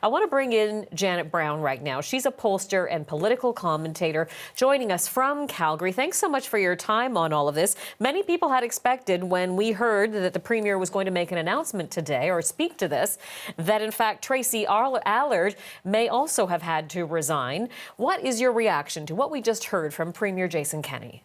I want to bring in Janet Brown right now. She's a pollster and political commentator joining us from Calgary. Thanks so much for your time on all of this. Many people had expected when we heard that the Premier was going to make an announcement today or speak to this, that in fact Tracy Allard may also have had to resign. What is your reaction to what we just heard from Premier Jason Kenney?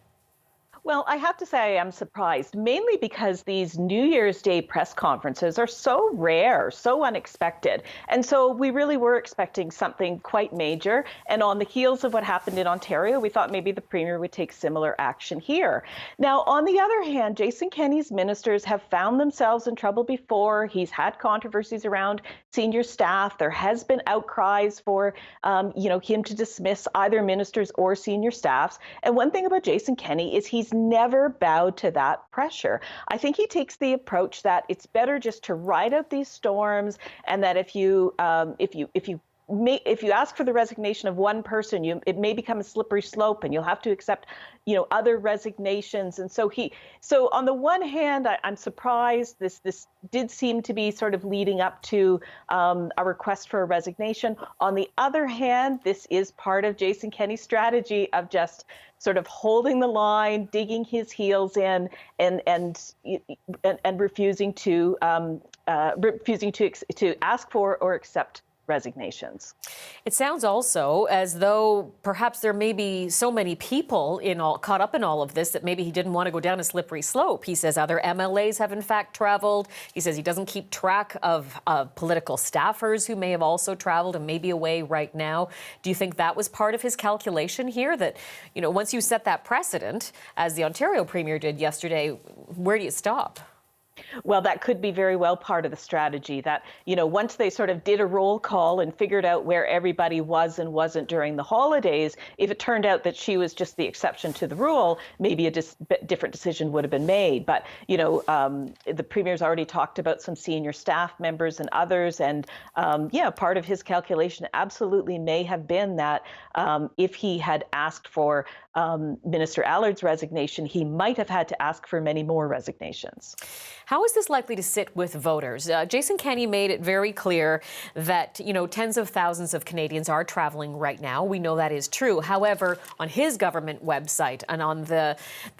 Well, I have to say I am surprised, mainly because these New Year's Day press conferences are so rare, so unexpected. And so we really were expecting something quite major. And on the heels of what happened in Ontario, we thought maybe the Premier would take similar action here. Now, on the other hand, Jason Kenney's ministers have found themselves in trouble before. He's had controversies around senior staff. There has been outcries for, him to dismiss either ministers or senior staffs. And one thing about Jason Kenney is he's never bowed to that pressure. I think he takes the approach that it's better just to ride out these storms, and that if you ask for the resignation of one person, it may become a slippery slope, and you'll have to accept, other resignations. And so on the one hand, I'm surprised this did seem to be sort of leading up to a request for a resignation. On the other hand, this is part of Jason Kenney's strategy of just sort of holding the line, digging his heels in, and refusing to ask for or accept resignations. It sounds also as though perhaps there may be so many people caught up in all of this that maybe he didn't want to go down a slippery slope. He says other MLAs have in fact traveled. He says he doesn't keep track of political staffers who may have also traveled and may be away right now. Do you think that was part of his calculation here, that, once you set that precedent, as the Ontario Premier did yesterday, where do you stop? Well, that could be very well part of the strategy that, once they sort of did a roll call and figured out where everybody was and wasn't during the holidays, if it turned out that she was just the exception to the rule, maybe a different decision would have been made. But, the Premier's already talked about some senior staff members and others. And part of his calculation absolutely may have been that if he had asked for Minister Allard's resignation, he might have had to ask for many more resignations. How is this likely to sit with voters? Jason Kenney made it very clear that, tens of thousands of Canadians are traveling right now. We know that is true. However, on his government website and on the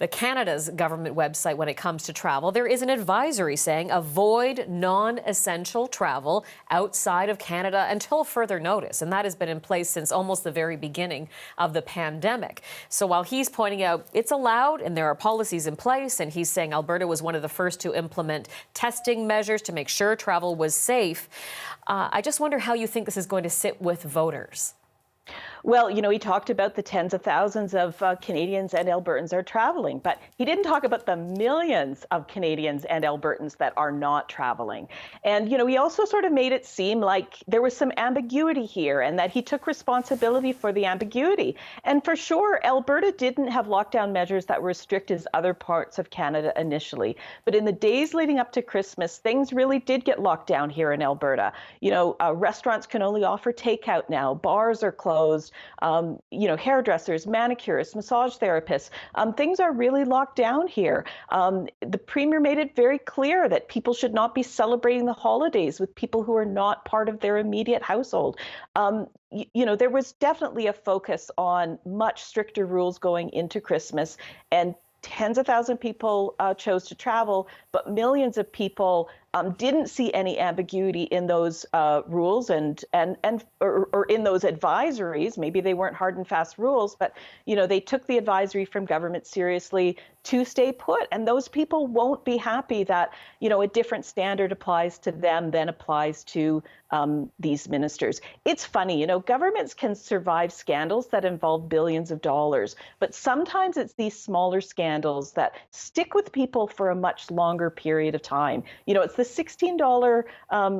Canada's government website when it comes to travel, there is an advisory saying avoid non-essential travel outside of Canada until further notice. And that has been in place since almost the very beginning of the pandemic. So while he's pointing out it's allowed and there are policies in place, and he's saying Alberta was one of the first to implement testing measures to make sure travel was safe, I just wonder how you think this is going to sit with voters. Well, he talked about the tens of thousands of Canadians and Albertans are traveling, but he didn't talk about the millions of Canadians and Albertans that are not traveling. And, he also sort of made it seem like there was some ambiguity here and that he took responsibility for the ambiguity. And for sure, Alberta didn't have lockdown measures that were as strict as other parts of Canada initially. But in the days leading up to Christmas, things really did get locked down here in Alberta. Restaurants can only offer takeout now. Bars are closed. Hairdressers, manicurists, massage therapists, things are really locked down here. The Premier made it very clear that people should not be celebrating the holidays with people who are not part of their immediate household. There was definitely a focus on much stricter rules going into Christmas, and tens of thousands of people chose to travel, but millions of people didn't see any ambiguity in those rules or in those advisories. Maybe they weren't hard and fast rules, but they took the advisory from government seriously to stay put. And those people won't be happy that a different standard applies to them than applies to these ministers. It's funny, governments can survive scandals that involve billions of dollars, but sometimes it's these smaller scandals that stick with people for a much longer period of time. It's the $16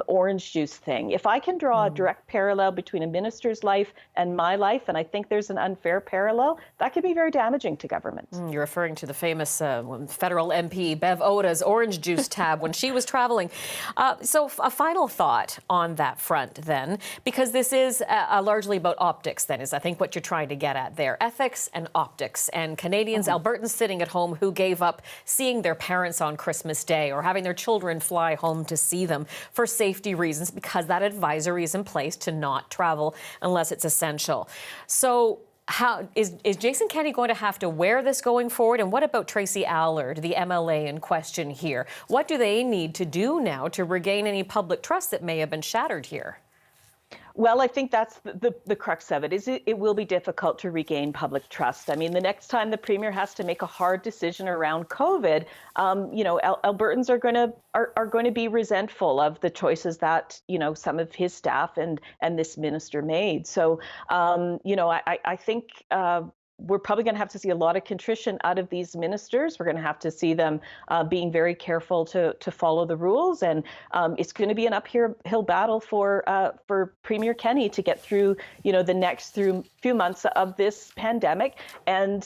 orange juice thing. If I can draw a direct parallel between a minister's life and my life, and I think there's an unfair parallel, that can be very damaging to government. You're referring to the famous federal MP Bev Oda's orange juice tab when she was traveling. So a final thought on that. that front then, because this is largely about optics then, is I think what you're trying to get at there. Ethics and optics. And Canadians, Albertans sitting at home who gave up seeing their parents on Christmas Day or having their children fly home to see them for safety reasons because that advisory is in place to not travel unless it's essential. So how is Jason Kenney going to have to wear this going forward? And what about Tracy Allard, the MLA in question here? What do they need to do now to regain any public trust that may have been shattered here? Well, I think that's the crux of it, is it will be difficult to regain public trust. I mean, the next time the Premier has to make a hard decision around COVID, Albertans are going to be resentful of the choices that, some of his staff and this minister made. So, I think we're probably going to have to see a lot of contrition out of these ministers. We're going to have to see them being very careful to follow the rules, and it's going to be an uphill battle for Premier Kenney to get through, the next few months of this pandemic, and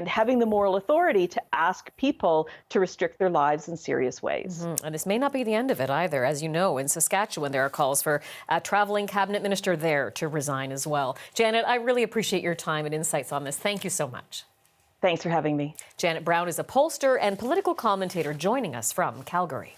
having the moral authority to ask people to restrict their lives in serious ways. And this may not be the end of it either. As you know, in Saskatchewan, there are calls for a traveling cabinet minister there to resign as well. Janet, I really appreciate your time and insights on this. Thank you so much. Thanks for having me. Janet Brown is a pollster and political commentator joining us from Calgary.